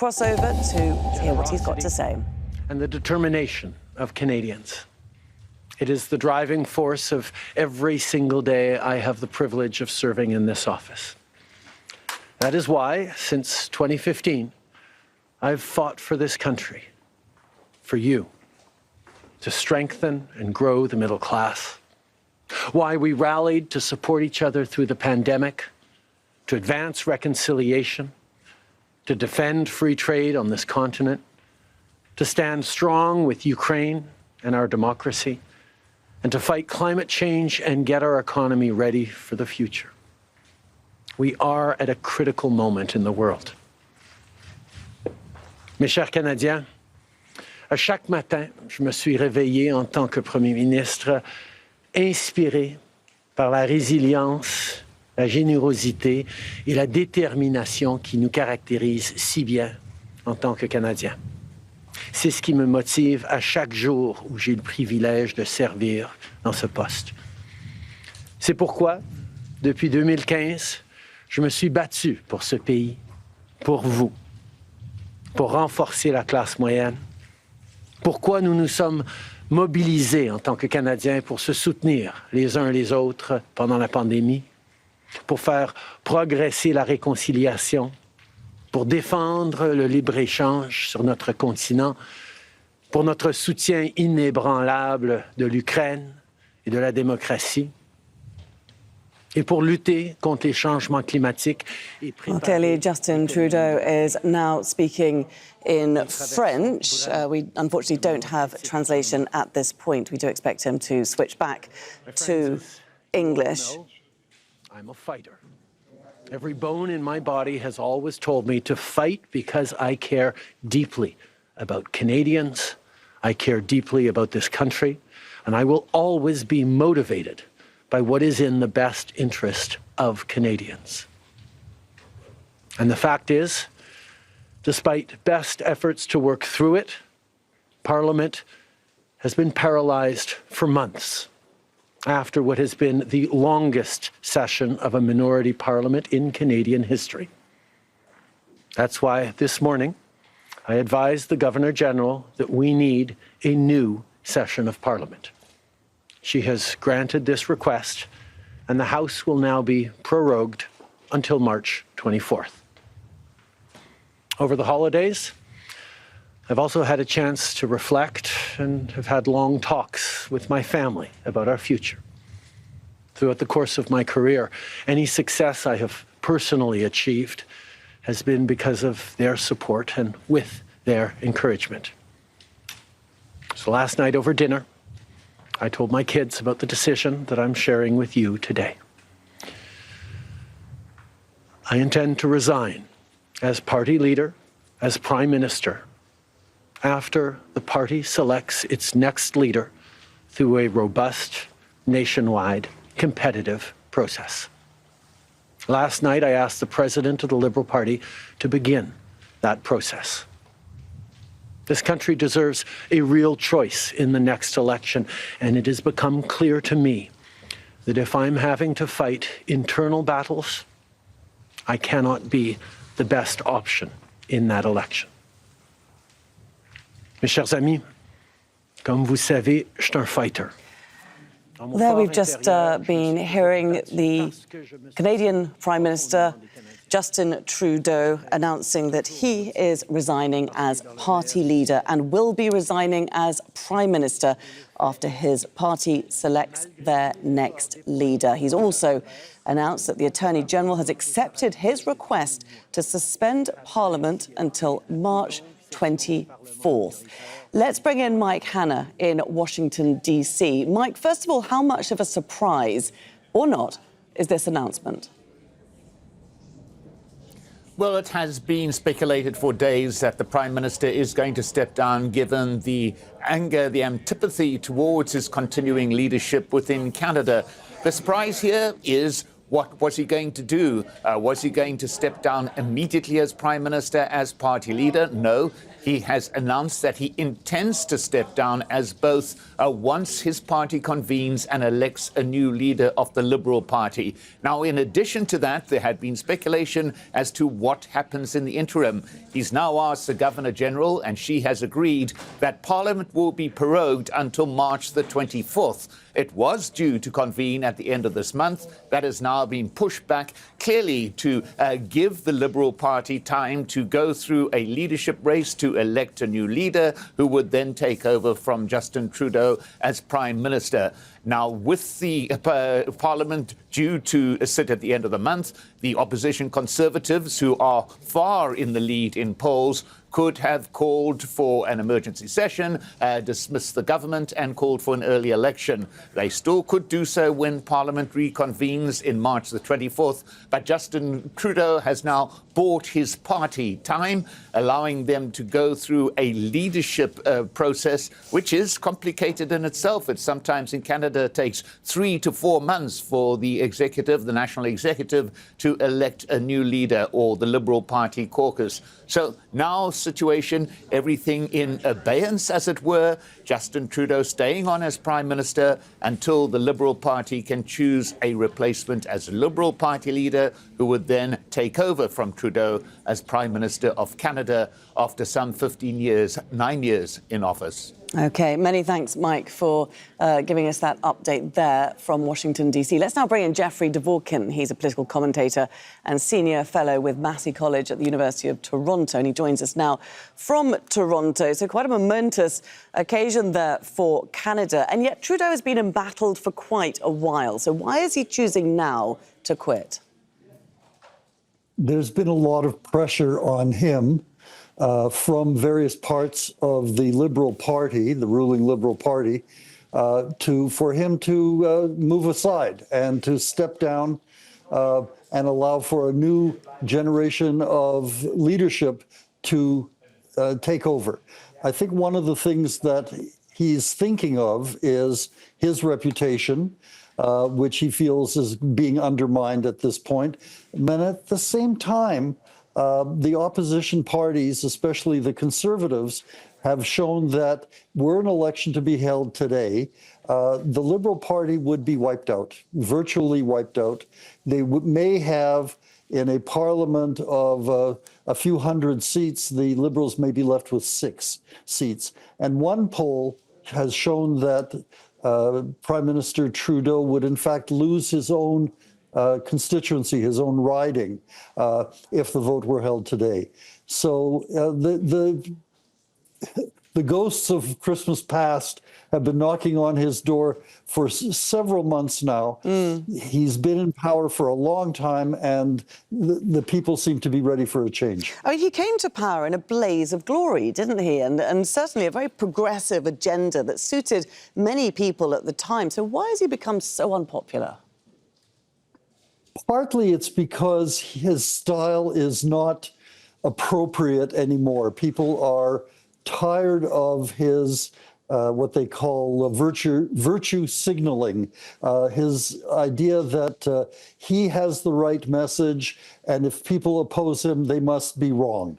cross over to hear what he's got to say. And the determination of Canadians. It is the driving force of every single day I have the privilege of serving in this office. That is why, since 2015, I've fought for this country, for you, to strengthen and grow the middle class. Why we rallied to support each other through the pandemic, to advance reconciliation, to defend free trade on this continent, to stand strong with Ukraine and our democracy, and to fight climate change and get our economy ready for the future. We are at a critical moment in the world. Mes chers Canadiens, à chaque matin, je me suis réveillé en tant que Premier ministre, inspiré par la résilience, la générosité et la détermination qui nous caractérisent si bien en tant que Canadiens. C'est ce qui me motive à chaque jour où j'ai le privilège de servir dans ce poste. C'est pourquoi, depuis 2015, je me suis battu pour ce pays, pour vous, pour renforcer la classe moyenne. Pourquoi nous nous sommes mobilisés en tant que Canadiens pour se soutenir les uns les autres pendant la pandémie, pour faire progresser la réconciliation, pour défendre le libre-échange sur notre continent, pour notre soutien inébranlable de l'Ukraine et de la démocratie, et pour lutter contre les changements climatiques. Clearly, Justin Trudeau is now speaking in French. We unfortunately don't have translation at this point. We do expect him to switch back to English. I'm a fighter. Every bone in my body has always told me to fight because I care deeply about Canadians. I care deeply about this country, and I will always be motivated by what is in the best interest of Canadians. And the fact is, despite best efforts to work through it, Parliament has been paralysed for months after what has been the longest session of a minority parliament in Canadian history. That's why this morning I advised the Governor-General that we need a new session of Parliament. She has granted this request, and the House will now be prorogued until March 24th. Over the holidays, I've also had a chance to reflect and have had long talks with my family about our future. Throughout the course of my career, any success I have personally achieved has been because of their support and with their encouragement. So last night over dinner, I told my kids about the decision that I'm sharing with you today. I intend to resign as party leader, as Prime Minister, after the party selects its next leader through a robust, nationwide, competitive process. Last night, I asked the President of the Liberal Party to begin that process. This country deserves a real choice in the next election, and it has become clear to me that if I'm having to fight internal battles, I cannot be the best option in that election. Mes chers amis, comme vous savez, je suis un fighter. There we've just been hearing the Canadian Prime Minister, Justin Trudeau, announcing that he is resigning as party leader and will be resigning as Prime Minister after his party selects their next leader. He's also announced that the Attorney General has accepted his request to suspend Parliament until March 24th. Let's bring in Mike Hanna in Washington, D.C. Mike, first of all, how much of a surprise, or not, is this announcement? Well, it has been speculated for days that the Prime Minister is going to step down, given the anger, the antipathy towards his continuing leadership within Canada. The surprise here is What was he going to do? Was he going to step down immediately as Prime Minister, as party leader? No. He has announced that he intends to step down as both once his party convenes and elects a new leader of the Liberal Party. Now, in addition to that, there had been speculation as to what happens in the interim. He's now asked the Governor-General, and she has agreed that Parliament will be prorogued until March the 24th. It was due to convene at the end of this month. That has now been pushed back, clearly to give the Liberal Party time to go through a leadership race to elect a new leader who would then take over from Justin Trudeau as Prime Minister. Now, with the Parliament due to sit at the end of the month, the opposition Conservatives, who are far in the lead in polls, could have called for an emergency session, dismissed the government and called for an early election. They still could do so when Parliament reconvenes in March the 24th, but Justin Trudeau has now bought his party time, allowing them to go through a leadership process, which is complicated in itself. It sometimes in Canada takes 3 to 4 months for the executive, the national executive, to elect a new leader, or the Liberal Party caucus. So now situation, everything in abeyance, as it were. Justin Trudeau staying on as Prime Minister until the Liberal Party can choose a replacement as a Liberal Party leader, who would then take over from Trudeau as Prime Minister of Canada after some 9 years in office. OK, many thanks, Mike, for giving us that update there from Washington, D.C. Let's now bring in Jeffrey Dvorkin. He's a political commentator and senior fellow with Massey College at the University of Toronto, and he joins us now from Toronto. So quite a momentous occasion there for Canada, and yet Trudeau has been embattled for quite a while. So why is he choosing now to quit? There's been a lot of pressure on him from various parts of the Liberal Party, the ruling Liberal Party, for him to move aside and to step down and allow for a new generation of leadership to take over. I think one of the things that he's thinking of is his reputation, which he feels is being undermined at this point. And at the same time, the opposition parties, especially the Conservatives, have shown that were an election to be held today, the Liberal Party would be wiped out, virtually wiped out. They may have, in a parliament of a few hundred seats, the Liberals may be left with 6 seats. And one poll has shown that Prime Minister Trudeau would in fact lose his own constituency, his own riding, if the vote were held today. So the ghosts of Christmas past have been knocking on his door for several months now. He's been in power for a long time, and the people seem to be ready for a change. I mean, he came to power in a blaze of glory, didn't he? And certainly a very progressive agenda that suited many people at the time. So why has he become so unpopular? Partly it's because his style is not appropriate anymore. People are tired of his what they call virtue signaling, his idea that he has the right message, and if people oppose him, they must be wrong.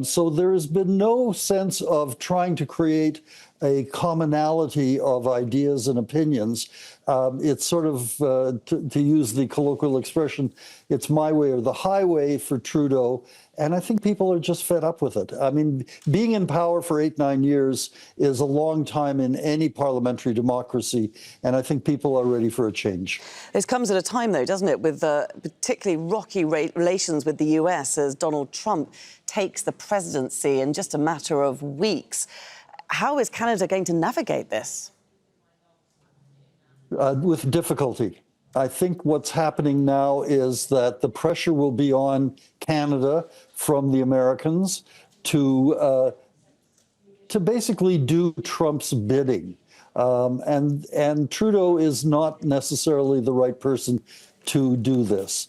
So there has been no sense of trying to create a commonality of ideas and opinions. It's sort of, to use the colloquial expression, it's my way or the highway for Trudeau. And I think people are just fed up with it. I mean, being in power for 8-9 years is a long time in any parliamentary democracy. And I think people are ready for a change. This comes at a time, though, doesn't it, with particularly rocky relations with the US as Donald Trump takes the presidency in just a matter of weeks. How is Canada going to navigate this? With difficulty. I think what's happening now is that the pressure will be on Canada from the Americans to basically do Trump's bidding. And Trudeau is not necessarily the right person to do this.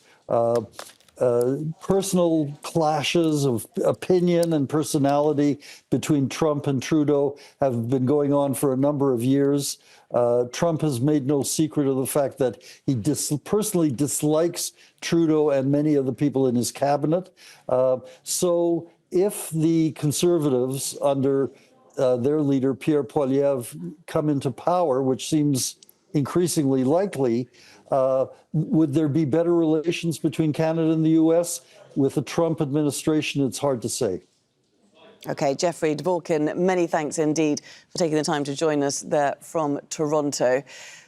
personal clashes of opinion and personality between Trump and Trudeau have been going on for a number of years. Trump has made no secret of the fact that he personally dislikes Trudeau and many of the people in his cabinet. So if the Conservatives under their leader, Pierre Poilievre, come into power, which seems increasingly likely, would there be better relations between Canada and the U.S.? With the Trump administration, it's hard to say. OK, Jeffrey Dvorkin, many thanks indeed for taking the time to join us there from Toronto.